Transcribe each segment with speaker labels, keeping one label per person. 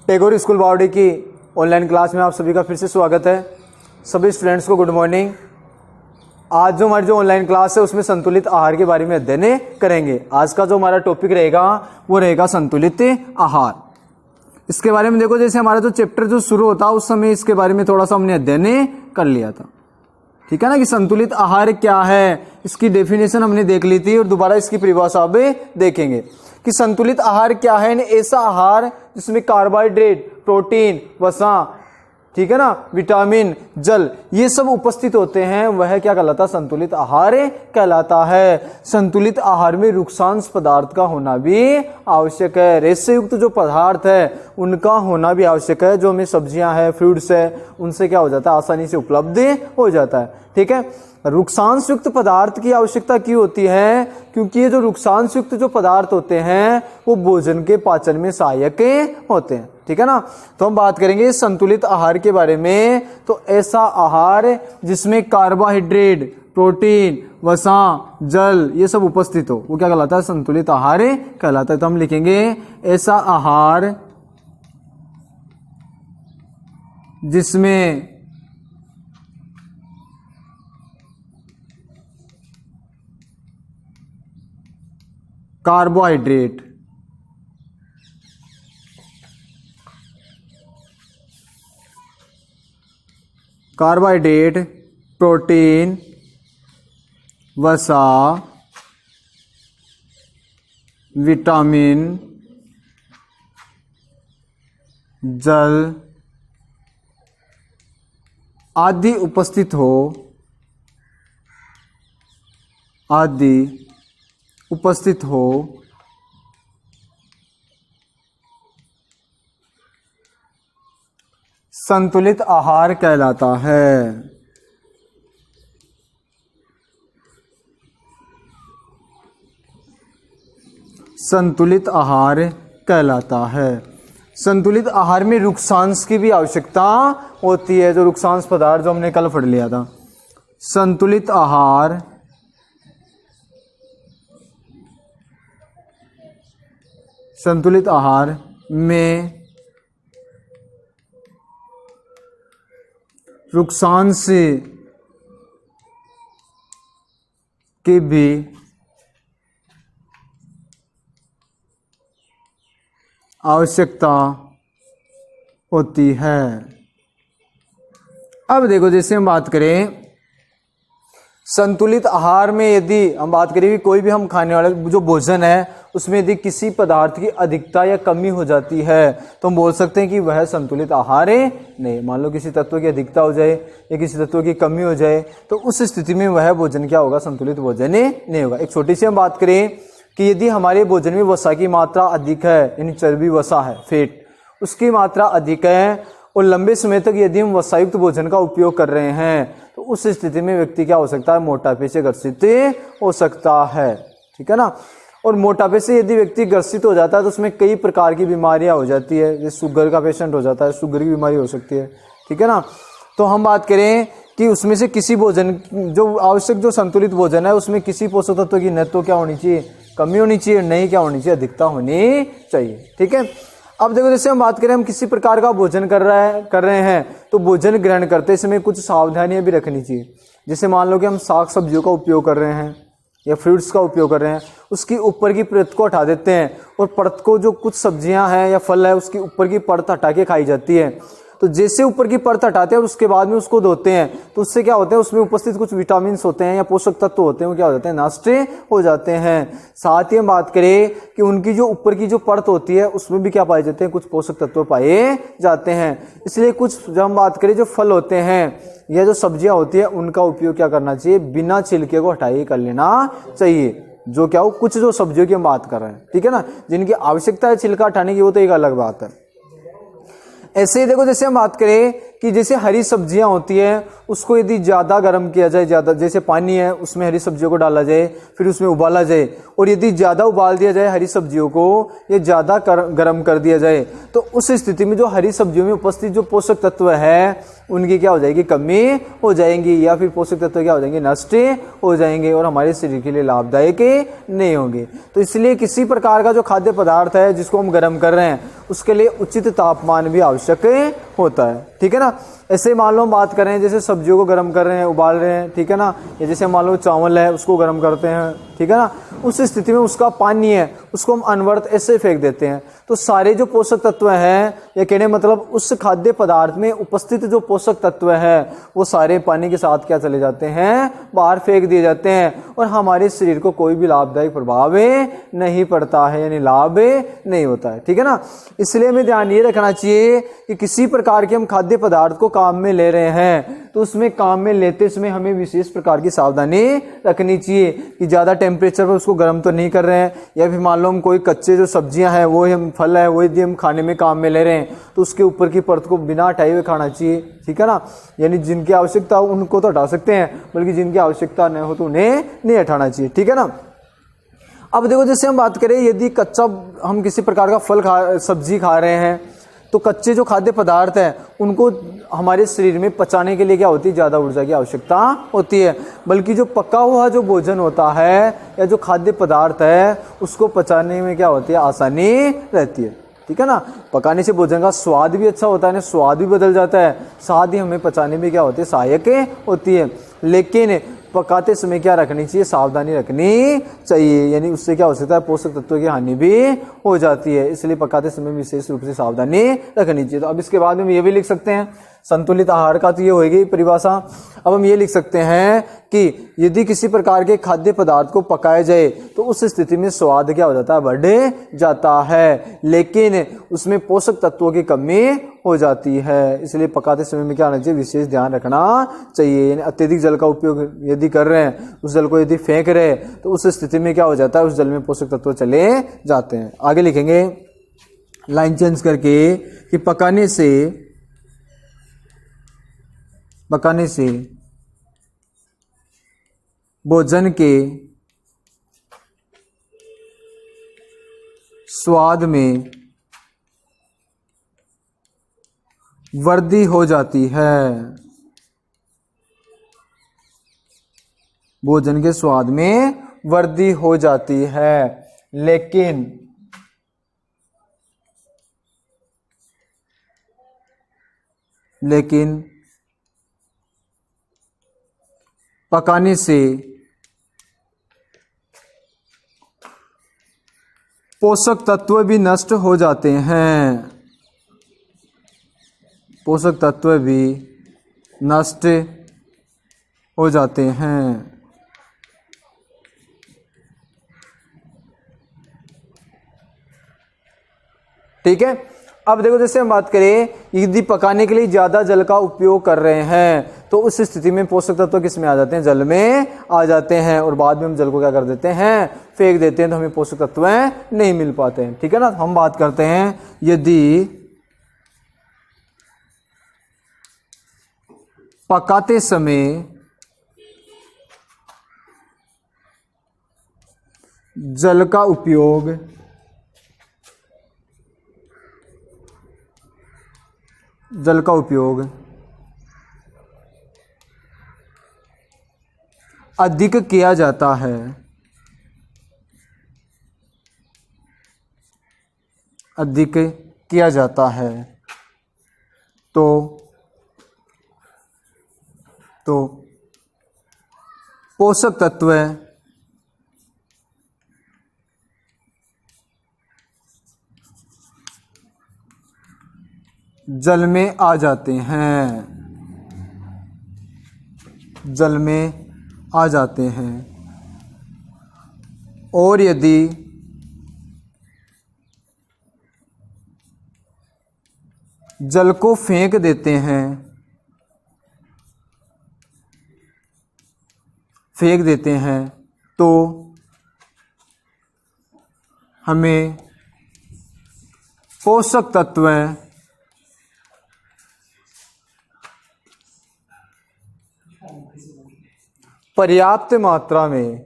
Speaker 1: Tagore school बावड़ी की online class में आप सभी का फिर से स्वागत है। सभी स्टूडेंट्स को गुड मॉर्निंग। आज जो हमारी ऑनलाइन क्लास है उसमें संतुलित आहार के बारे में अध्ययन करेंगे। आज का जो हमारा टॉपिक रहेगा वो रहेगा संतुलित आहार। इसके बारे में देखो, जैसे हमारा जो चैप्टर जो शुरू होता उस समय इसके बारे में थोड़ा सा हमने अध्ययन कर लिया था, ठीक है ना, कि संतुलित आहार क्या है, इसकी डेफिनेशन हमने देख ली थी और दोबारा इसकी परिभाषा अब देखेंगे कि संतुलित आहार क्या है। ऐसा आहार जिसमें कार्बोहाइड्रेट, प्रोटीन, वसा, ठीक है ना, विटामिन, जल ये सब उपस्थित होते हैं, वह क्या कहलाता है? संतुलित आहार कहलाता है। संतुलित आहार में रुक्षांश पदार्थ का होना भी आवश्यक है। रेशे युक्त जो पदार्थ है उनका होना भी आवश्यक है। जो हमें सब्जियां हैं, फ्रूट्स है, उनसे क्या हो जाता है? आसानी से उपलब्ध हो जाता है, ठीक है। रुक्षांश युक्त पदार्थ की आवश्यकता क्यों होती है? क्योंकि ये जो रुक्षांश युक्त जो पदार्थ होते हैं वो भोजन के पाचन में सहायक होते हैं, ठीक है ना। तो हम बात करेंगे संतुलित आहार के बारे में। तो ऐसा आहार जिसमें कार्बोहाइड्रेट, प्रोटीन, वसा, जल ये सब उपस्थित हो वो क्या कहलाता है? संतुलित आहार कहलाता है। तो हम लिखेंगे ऐसा आहार जिसमें कार्बोहाइड्रेट, प्रोटीन, वसा, विटामिन, जल आदि उपस्थित हो, संतुलित आहार कहलाता है। संतुलित आहार कहलाता है। संतुलित आहार में रुक्षांश की भी आवश्यकता होती है। जो रुक्षांश पदार्थ जो हमने कल पढ़ लिया था, संतुलित आहार में रुक्षांश की भी आवश्यकता होती है। अब देखो, जैसे हम बात करें संतुलित आहार में, यदि हम बात करें कि कोई भी हम खाने वाले जो भोजन है उसमें यदि किसी पदार्थ की अधिकता या कमी हो जाती है तो हम बोल सकते हैं कि वह संतुलित आहार नहीं। मान लो किसी तत्व की अधिकता हो जाए या किसी तत्व की कमी हो जाए तो उस स्थिति में वह भोजन क्या होगा? संतुलित भोजन नहीं होगा। एक छोटी सी हम बात करें कि यदि हमारे भोजन में वसा की मात्रा अधिक है, यानी चर्बी, वसा है, फैट, उसकी मात्रा अधिक है और लंबे समय तक यदि हम वसायुक्त भोजन का उपयोग कर रहे हैं तो उस स्थिति में व्यक्ति क्या हो सकता है? मोटापे से ग्रसित हो सकता है, ठीक है ना। और मोटापे से यदि व्यक्ति ग्रसित हो जाता है तो उसमें कई प्रकार की बीमारियां हो जाती है। जैसे शुगर का पेशेंट हो जाता है, शुगर की बीमारी हो सकती है, ठीक है ना। तो हम बात करें कि उसमें से किसी भोजन जो आवश्यक जो संतुलित भोजन है उसमें किसी पोषक तत्व की न तो क्या होनी चाहिए? कमी होनी चाहिए, नहीं क्या होनी चाहिए? अधिकता होनी चाहिए, ठीक है। अब देखो, जैसे हम बात करें हम किसी प्रकार का भोजन कर रहे हैं तो भोजन ग्रहण करते समय कुछ सावधानियां भी रखनी चाहिए। जैसे मान लो कि हम साग सब्जियों का उपयोग कर रहे हैं या फ्रूट्स का उपयोग कर रहे हैं, उसकी ऊपर की परत को हटा देते हैं और परत को, जो कुछ सब्जियां हैं या फल है उसकी ऊपर की परत हटा के खाई जाती है। तो जैसे ऊपर की परत हटाते हैं और उसके बाद में उसको धोते हैं तो उससे क्या होता है? उसमें उपस्थित कुछ विटामिन होते हैं या पोषक तत्व होते हैं वो क्या हो जाते हैं? नष्ट हो जाते हैं। साथ ही हम बात करें कि उनकी जो ऊपर की जो परत होती है उसमें भी क्या पाए जाते हैं? कुछ पोषक तत्व पाए जाते हैं। इसलिए कुछ, जब हम बात करें जो फल होते हैं या जो सब्जियां होती है उनका उपयोग क्या करना चाहिए? बिना छिलके को हटाए कर लेना चाहिए। जो क्या हो, कुछ जो सब्जियों की हम बात कर रहे हैं, ठीक है ना, जिनकी आवश्यकता है छिलका हटाने की, वो तो एक अलग बात है। ऐसे ही देखो, जैसे हम बात करें कि जैसे हरी सब्जियां होती है उसको यदि ज़्यादा गर्म किया जाए, ज़्यादा जैसे पानी है उसमें हरी सब्जियों को डाला जाए, फिर उसमें उबाला जाए, और यदि ज़्यादा उबाल दिया जाए हरी सब्जियों को या ज़्यादा गर्म कर दिया जाए, तो उस स्थिति में जो हरी सब्जियों में उपस्थित जो पोषक तत्व है उनकी क्या हो जाएगी, कमी हो जाएंगी, या फिर पोषक तत्व क्या हो जाएंगे, नष्ट हो जाएंगे और हमारे शरीर के लिए लाभदायक नहीं होंगे। तो इसलिए किसी प्रकार का जो खाद्य पदार्थ है जिसको हम गर्म कर रहे हैं उसके लिए उचित तापमान भी आवश्यक होता है, ठीक है ना। ऐसे मान लो हम बात कर रहे हैं जैसे सब्जियों को गर्म कर रहे हैं, उबाल रहे हैं, ठीक है ना, या जैसे मान लो चावल है उसको गर्म करते हैं, ठीक है ना, उस स्थिति में उसका पानी है उसको हम अनवरत ऐसे फेंक देते हैं, तो सारे जो पोषक तत्व हैं, या कहने मतलब उस खाद्य पदार्थ में उपस्थित जो पोषक तत्व है वो सारे पानी के साथ क्या चले जाते हैं, बाहर फेंक दिए जाते हैं, और हमारे शरीर को कोई भी लाभदायक प्रभाव नहीं पड़ता है, यानी लाभ नहीं होता है, ठीक है ना। इसलिए हमें ध्यान ये रखना चाहिए कि किसी प्रकार के हम खाद्य पदार्थ को काम में ले रहे हैं तो उसमें काम में लेते समय हमें विशेष प्रकार की सावधानी रखनी चाहिए कि ज़्यादा टेम्परेचर पर उसको गर्म तो नहीं कर रहे हैं, या फिर मान लो हम कोई कच्चे जो सब्जियां हैं वो हम फल है वो यदि हम खाने में काम में ले रहे हैं तो उसके ऊपर की परत को बिना हटाए हुए खाना चाहिए, ठीक है ना। यानी जिनकी आवश्यकता हो उनको तो हटा सकते हैं, बल्कि जिनकी आवश्यकता नहीं हो तो उन्हें नहीं हटाना चाहिए, ठीक है ना। अब देखो जैसे हम बात करें यदि कच्चा हम किसी प्रकार का फल सब्जी खा रहे हैं तो कच्चे जो खाद्य पदार्थ हैं उनको हमारे शरीर में पचाने के लिए क्या होती है, ज़्यादा ऊर्जा की आवश्यकता होती है, बल्कि जो पका हुआ जो भोजन होता है या जो खाद्य पदार्थ है उसको पचाने में क्या होती है, आसानी रहती है, ठीक है ना। पकाने से भोजन का स्वाद भी अच्छा होता है ना, स्वाद भी बदल जाता है, साथ ही हमें पचाने में क्या होती है, सहायक होती है। लेकिन पकाते समय क्या रखनी चाहिए, सावधानी रखनी चाहिए, यानी उससे क्या हो सकता है, पोषक तत्वों की हानि भी हो जाती है, इसलिए पकाते समय विशेष रूप से सावधानी रखनी चाहिए। तो अब इसके बाद में ये भी लिख सकते हैं, संतुलित आहार का तो ये होगी परिभाषा। अब हम ये लिख सकते हैं कि यदि किसी प्रकार के खाद्य पदार्थ को पकाया जाए तो उस स्थिति में स्वाद क्या हो जाता है, बढ़ जाता है, लेकिन उसमें पोषक तत्वों की कमी हो जाती है, इसलिए पकाते समय में क्या होना चाहिए, विशेष ध्यान रखना चाहिए। यानी अत्यधिक जल का उपयोग यदि कर रहे हैं, उस जल को यदि फेंक रहे हैं तो उस स्थिति में क्या हो जाता है, उस जल में पोषक तत्व चले जाते हैं। आगे लिखेंगे लाइन चेंज करके कि पकाने से भोजन के स्वाद में वृद्धि हो जाती है, भोजन के स्वाद में वृद्धि हो जाती है, लेकिन पकाने से पोषक तत्व भी नष्ट हो जाते हैं, पोषक तत्व भी नष्ट हो जाते हैं। ठीक है। अब देखो जैसे हम बात करें यदि पकाने के लिए ज्यादा जल का उपयोग कर रहे हैं तो उस स्थिति में पोषक तत्व किस में आ जाते हैं, जल में आ जाते हैं, और बाद में हम जल को क्या कर देते हैं, फेंक देते हैं, तो हमें पोषक तत्व नहीं मिल पाते हैं, ठीक है ना। हम बात करते हैं यदि पकाते समय जल का उपयोग अधिक किया जाता है, तो पोषक तत्व जल में आ जाते हैं, और यदि जल को फेंक देते हैं तो हमें पोषक तत्व पर्याप्त मात्रा में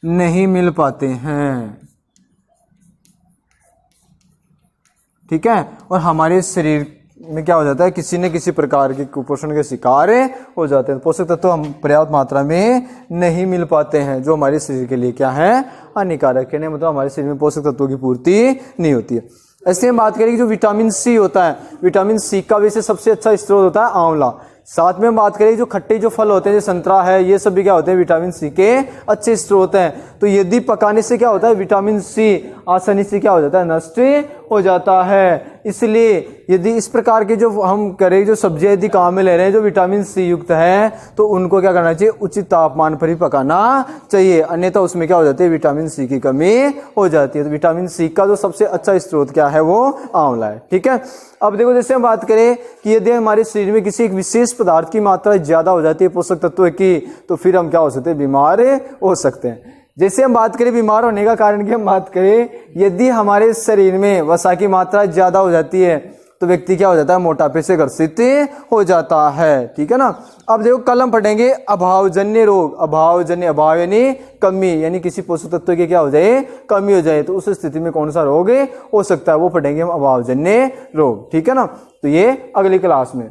Speaker 1: नहीं मिल पाते हैं, ठीक है। और हमारे शरीर में क्या हो जाता है, किसी न किसी प्रकार के कुपोषण के शिकार हो जाते हैं। पोषक तत्व हम पर्याप्त मात्रा में नहीं मिल पाते हैं, जो हमारे शरीर के लिए क्या है, हानिकारक है। मतलब हमारे शरीर में पोषक तत्वों की पूर्ति नहीं होती है। ऐसे हम बात करें कि जो विटामिन सी होता है, विटामिन सी का वैसे सबसे अच्छा स्रोत होता है आंवला। साथ में हम बात करें जो खट्टे जो फल होते हैं, जैसे संतरा है, ये सब भी क्या होते हैं, विटामिन सी के अच्छे स्रोत हैं। तो यदि पकाने से क्या होता है, विटामिन सी आसानी से क्या हो जाता है, नष्ट हो जाता है। इसलिए यदि इस प्रकार के जो हम करें, जो सब्जियां यदि काम में ले रहे हैं जो विटामिन सी युक्त है, तो उनको क्या करना चाहिए, उचित तापमान पर ही पकाना चाहिए, अन्यथा उसमें क्या हो जाती है, विटामिन सी की कमी हो जाती है। तो विटामिन सी का जो सबसे अच्छा स्रोत क्या है, वो आंवला है, ठीक है। अब देखो, जैसे हम बात करें कि यदि हमारे शरीर में किसी एक विशेष पदार्थ की मात्रा ज्यादा हो जाती है पोषक तत्व की, तो फिर हम क्या हो सकते हैं, बीमार हो सकते हैं। जैसे हम बात करें बीमार होने का कारण की हम बात करें, यदि हमारे शरीर में वसा की मात्रा ज्यादा हो जाती है तो व्यक्ति क्या हो जाता है, मोटापे से ग्रसित हो जाता है, ठीक है ना। अब देखो, कल हम पढ़ेंगे अभावजन्य रोग। अभावजन्य, अभाव यानी कमी, यानी किसी पोषक तत्व की क्या हो जाए, कमी हो जाए, तो उस स्थिति में कौन सा रोग हो सकता है, वो पढ़ेंगे हम अभावजन्य रोग, ठीक है ना। तो ये अगली क्लास में।